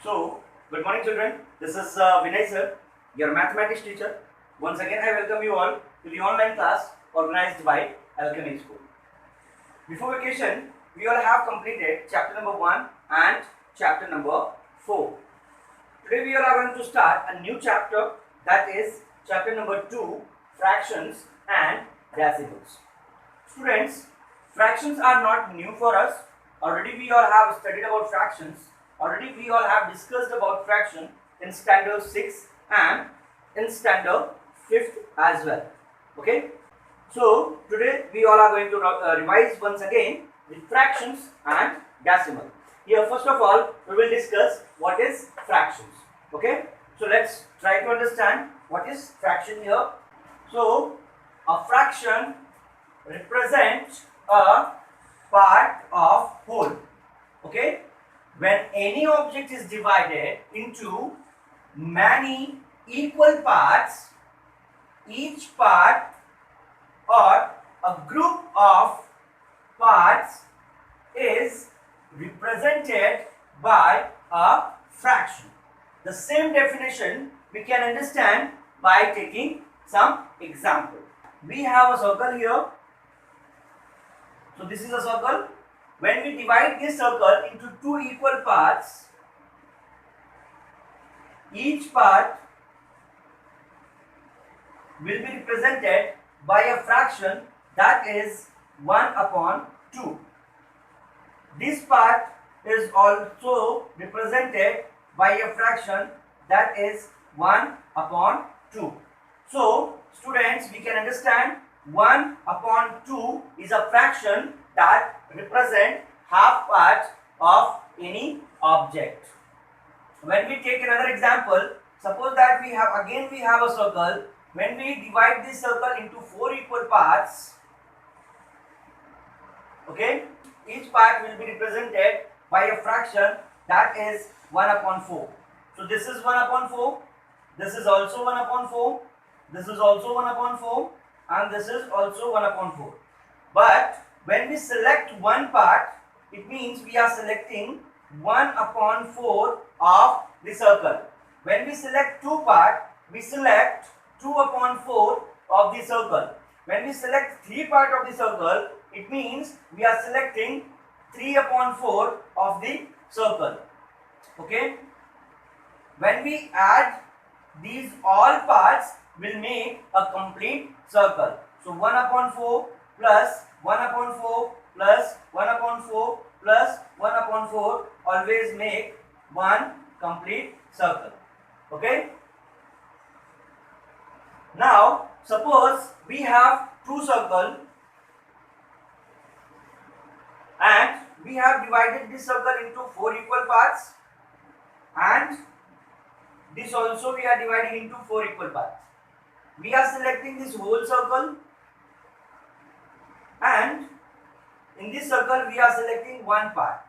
So, good morning children. This is Vinay sir, your mathematics teacher. Once again I welcome you all to the online class organized by Alchemy School. Before vacation, we all have completed chapter number 1 and chapter number 4. Today we all are going to start a new chapter, that is chapter number 2, fractions and decimals. Students, fractions are not new for us. Already we all have studied about fractions. Already we all have discussed about fraction in standard 6 and in standard 5th as well. Okay. So today we all are going to revise once again the fractions and decimal. Here first of all we will discuss what is fractions. Okay. So let's try to understand what is fraction here. So a fraction represents a part of whole. Okay. When any object is divided into many equal parts, each part or a group of parts is represented by a fraction. The same definition we can understand by taking some example. We have a circle here. So this is a circle. When we divide this circle into two equal parts, each part will be represented by a fraction that is 1 upon 2. This part is also represented by a fraction that is 1 upon 2. So, students, we can understand 1 upon 2 is a fraction that represent half part of any object. When we take another example, suppose that we have a circle. When we divide this circle into 4 equal parts, okay, each part will be represented by a fraction that is 1 upon 4. So this is 1 upon 4, this is also 1 upon 4, this is also 1 upon 4, and this is also 1 upon 4. But when we select one part, it means we are selecting 1 upon 4 of the circle. When we select two parts, we select 2 upon 4 of the circle. When we select 3 parts of the circle, it means we are selecting 3 upon 4 of the circle. Okay? When we add these all parts, will make a complete circle. So 1 upon 4 plus 1 upon 4 plus 1 upon 4 plus 1 upon 4 always make one complete circle. Okay? Now, suppose we have two circles and we have divided this circle into 4 equal parts, and this also we are dividing into 4 equal parts. We are selecting this whole circle, and in this circle we are selecting one part.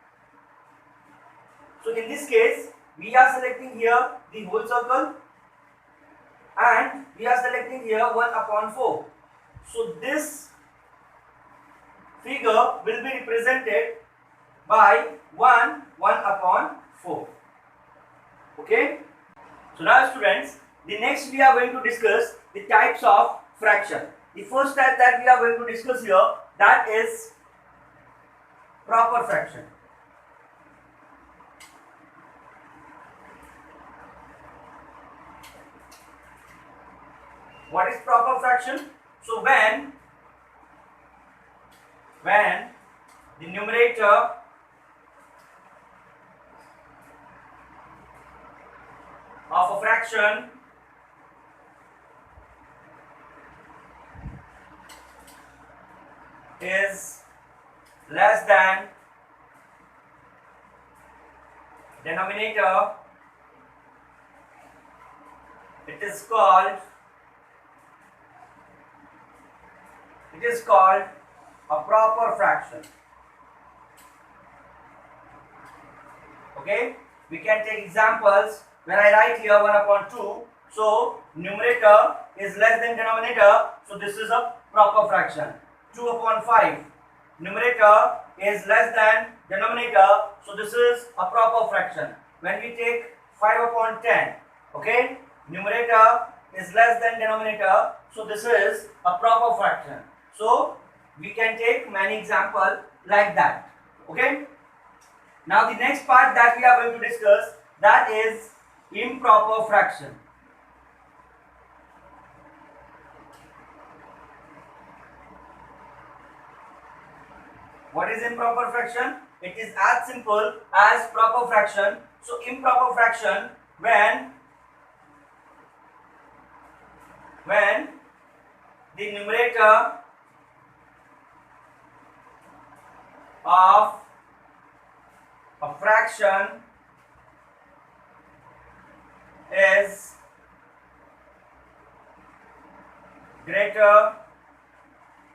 So in this case we are selecting here the whole circle and we are selecting here 1 upon 4. So this figure will be represented by 1 upon 4. Okay. So now students, the next we are going to discuss the types of fraction. The first type that we are going to discuss here, that is proper fraction. What is proper fraction? So when the numerator of a fraction is less than denominator, it is called a proper fraction. Okay, we can take examples. When I write here 1 upon 2, so numerator is less than denominator, so this is a proper fraction. 2 upon 5, numerator is less than denominator, so this is a proper fraction. when we take 5 upon 10, okay, numerator is less than denominator, so this is a proper fraction. So we can take many examples like that, okay. Now the next part that we are going to discuss, that is improper fraction. What is improper fraction? It is as simple as proper fraction. So improper fraction when the numerator of a fraction is greater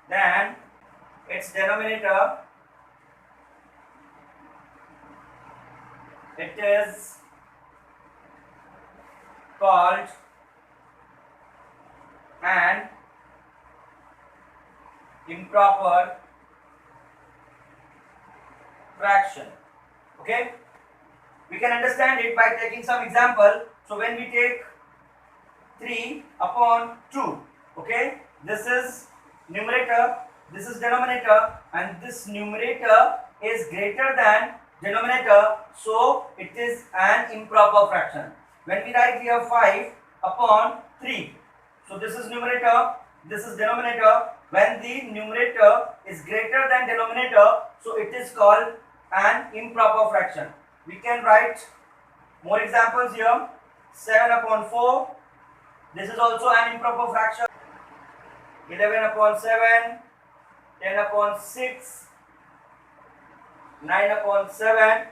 than its denominator, it is called an improper fraction. Okay, we can understand it by taking some example. So when we take 3 upon 2, okay, this is numerator, this is denominator, and this numerator is greater than denominator, so it is an improper fraction. When we write here 5 upon 3, so this is numerator, this is denominator. When the numerator is greater than denominator, so it is called an improper fraction. We can write more examples here. 7 upon 4, this is also an improper fraction. 11 upon 7, 10 upon 6, 9 upon 7.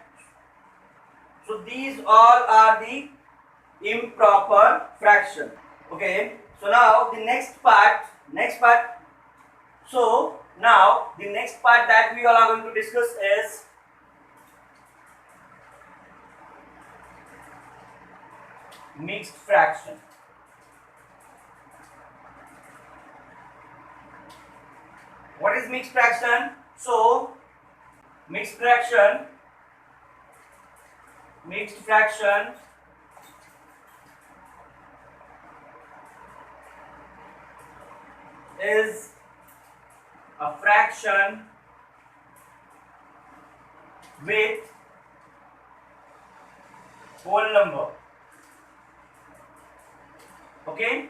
So these all are the improper fraction. Okay, so now the next part, so now the next part that we all are going to discuss is mixed fraction. What is mixed fraction? So mixed fraction is a fraction with whole number. Okay,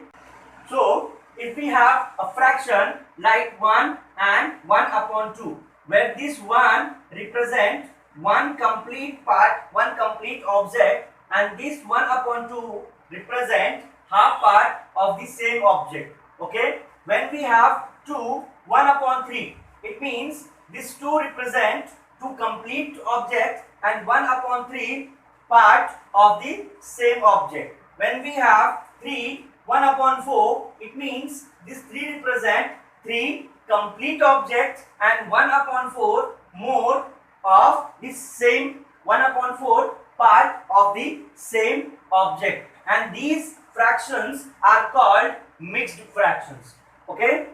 so if we have a fraction like 1 and 1 upon 2, where this 1 represent one complete part, one complete object, and this 1 upon 2 represent half part of the same object. Okay, when we have 2 1 upon 3, it means this 2 represent two complete objects and 1 upon 3 part of the same object. When we have 3 1 upon 4, it means this 3 represent 3 complete objects and 1 upon 4 more of the same 1 upon 4 part of the same object, and these fractions are called mixed fractions. Okay,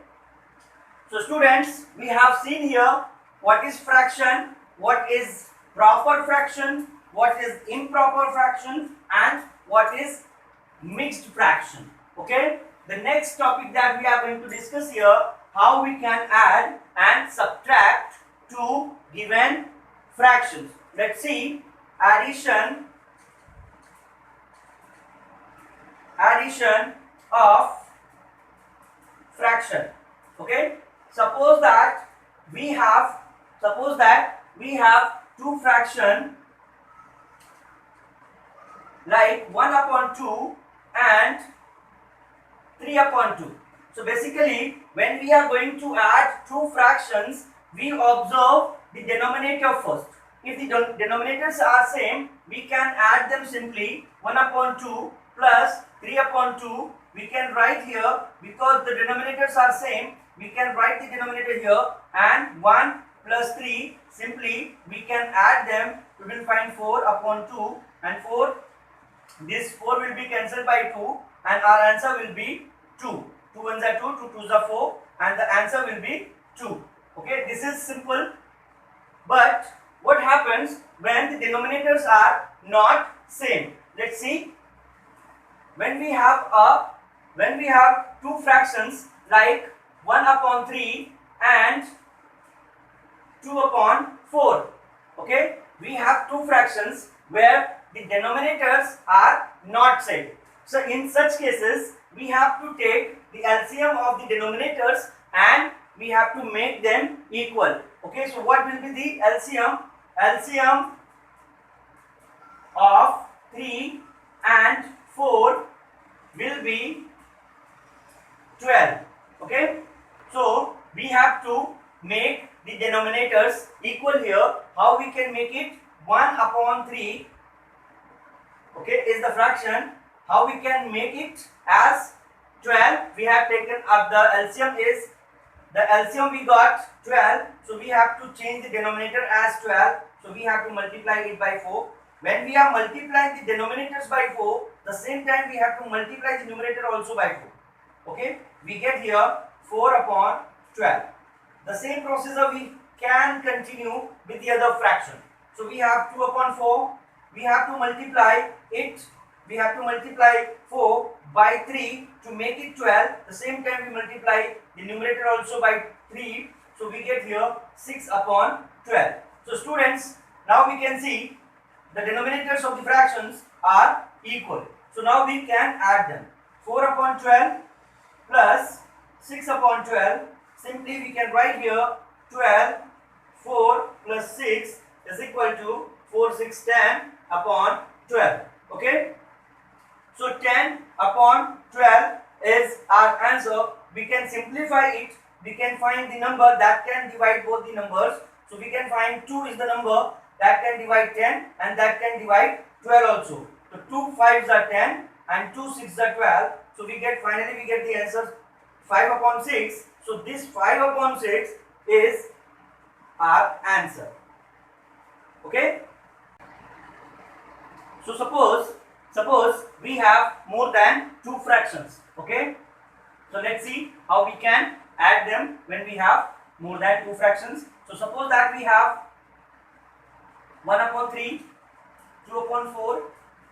so students, we have seen here what is fraction, what is proper fraction, what is improper fraction, and what is mixed fraction. Okay, the next topic that we are going to discuss here, how we can add and subtract two given fractions. Let's see addition of fraction. Okay, suppose that we have two fraction like 1 upon 2 and 3 upon 2. So basically, when we are going to add two fractions, we observe the denominator first. If the denominators are same, we can add them simply. 1 upon 2 plus 3 upon 2, we can write here, because the denominators are same, we can write the denominator here, and 1 plus 3, simply we can add them. We will find 4 upon 2 and 4. This 4 will be cancelled by 2 and our answer will be 2. 2 ones are 2, 2 twos are 4, and the answer will be 2. Okay, this is simple. But what happens when the denominators are not same. Let's see. When we have two fractions like 1 upon 3 and 2 upon 4, okay, we have two fractions where the denominators are not same. So in such cases we have to take the LCM of the denominators and we have to make them equal. Okay, so what will be the LCM? LCM of 3 and 4 will be 12. Okay, so we have to make the denominators equal here. How we can make it? 1 upon 3, okay, is the fraction. How we can make it as 12? We have taken up the LCM is, the LCM we got 12, so we have to change the denominator as 12, so we have to multiply it by 4. When we are multiplying the denominators by 4, the same time we have to multiply the numerator also by 4. Okay, we get here 4 upon 12. The same procedure we can continue with the other fraction. So we have 2 upon 4, we have to multiply it, we have to multiply 4 by 3 to make it 12. The same time we multiply the numerator also by 3, so we get here 6 upon 12. So students, now we can see the denominators of the fractions are equal. So now we can add them. 4 upon 12 plus 6 upon 12. Simply we can write here 12, 4 plus 6 is equal to 4, 6, 10 upon 12. Okay. So 10 upon 12 is our answer. We can simplify it. We can find the number that can divide both the numbers. So we can find 2 is the number that can divide 10 and that can divide 12 also. So 2 5s are 10 and 2 6s are 12. So we get, finally we get the answer 5 upon 6. So this 5 upon 6 is our answer. Okay. So suppose we have more than two fractions. Okay. So let's see how we can add them when we have more than two fractions. So suppose that we have 1 upon 3, 2 upon 4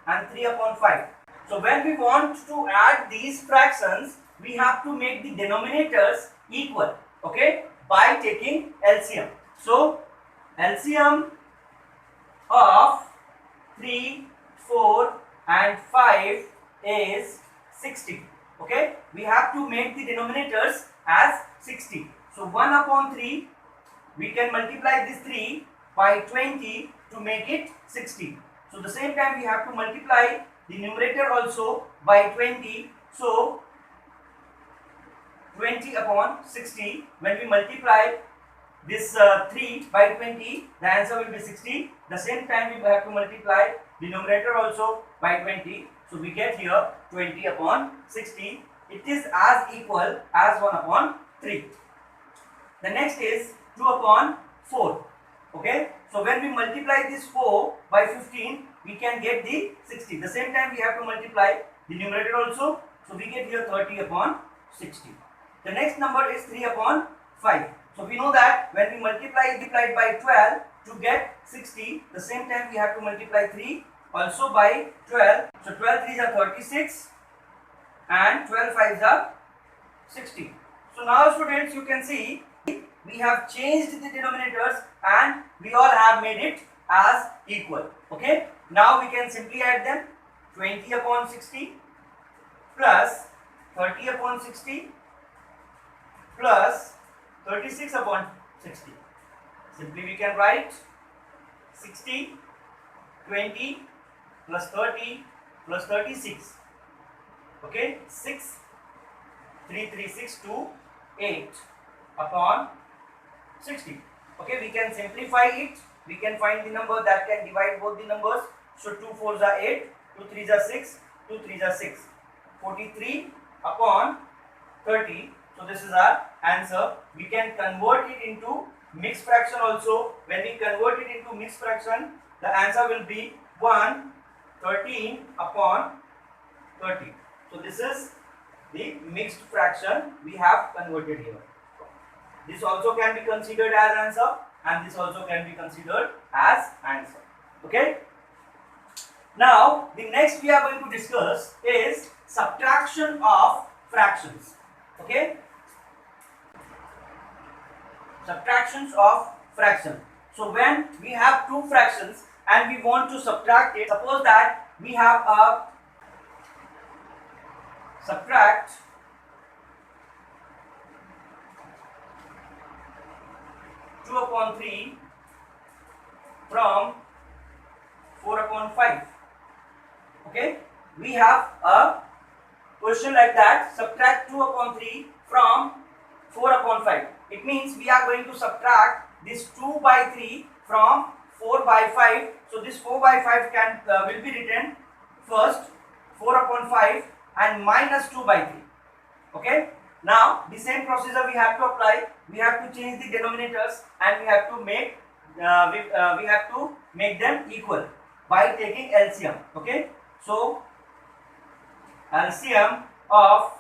and 3 upon 5. So when we want to add these fractions, we have to make the denominators equal, okay, by taking LCM. So LCM of 3, 4 and 5 is 60. Okay, we have to make the denominators as 60. So 1 upon 3, we can multiply this 3 by 20 to make it 60. So the same time we have to multiply the numerator also by 20. So 20 upon 60, when we multiply this 3 by 20, the answer will be 60. The same time we have to multiply the numerator also by 20. So we get here 20 upon 60. It is as equal as 1 upon 3. The next is 2 upon 4. Okay. So when we multiply this 4 by 15, we can get the 60. The same time we have to multiply the numerator also. So we get here 30 upon 60. The next number is 3 upon 5. So we know that when we multiply by 12 to get 60, the same time we have to multiply 3 also by 12. So 12 3s are 36 and 12 5s are 60. So now students, you can see we have changed the denominators and we all have made it as equal. Okay. Now we can simply add them. 20 upon 60 plus 30 upon 60 plus 36 upon 60. Simply we can write 60, 20 plus 30 plus 36. Okay, 6, 3, 3, 6, 2, 8 upon 60. Okay, we can simplify it. We can find the number that can divide both the numbers. So 2 4s are 8, 2 3s are 6, 2 3s are 6. 43 upon 30. So this is our answer. We can convert it into mixed fraction also. When we convert it into mixed fraction, the answer will be 113 upon 30. So this is the mixed fraction we have converted here. This also can be considered as answer and this also can be considered as answer. Okay. Now, the next we are going to discuss is subtraction of fractions. Okay? Subtractions of fraction. So when we have two fractions and we want to subtract it, suppose that we have a subtract 2/3 from 4/5. Okay, we have a question like that, subtract 2/3 from 4/5. It means we are going to subtract this 2/3 from 4/5. So this 4/5 can will be written first 4/5 and minus 2/3. Okay, now the same procedure we have to apply. We have to change the denominators and we have to make them equal by taking LCM. Okay, so LCM of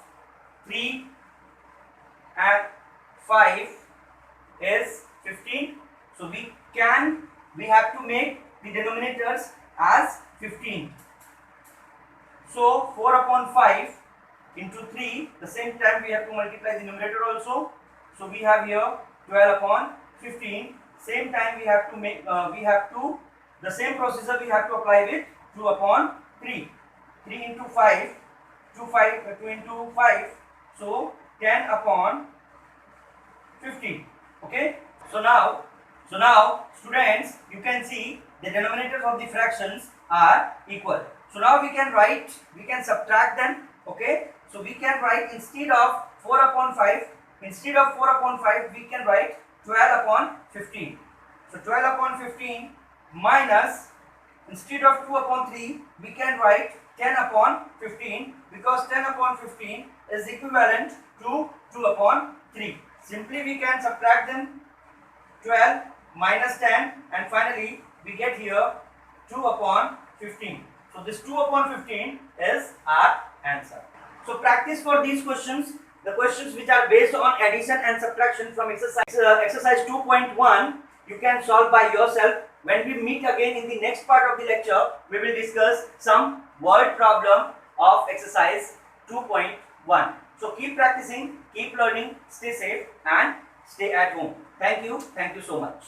3 and 5 is 15. So we have to make the denominators as 15. So 4/5 into 3, the same time we have to multiply the numerator also. So we have here 12/15. Same time we have to make the same procedure we have to apply with 2/3. 3 into 5, 2 into 5, so 10/15. Okay, so now students, you can see the denominators of the fractions are equal. So now we can subtract them. Okay, so we can write instead of 4/5 we can write 12/15. So 12/15 minus, instead of 2/3 we can write 10/15, because 10/15 is equivalent to 2/3. Simply we can subtract them, 12 minus 10, and finally we get here 2/15. So this 2/15 is our answer. So practice for these questions, the questions which are based on addition and subtraction from exercise 2.1, you can solve by yourself. When we meet again in the next part of the lecture, we will discuss some word problem of exercise 2.1. So keep practicing, keep learning, stay safe and stay at home. Thank you so much.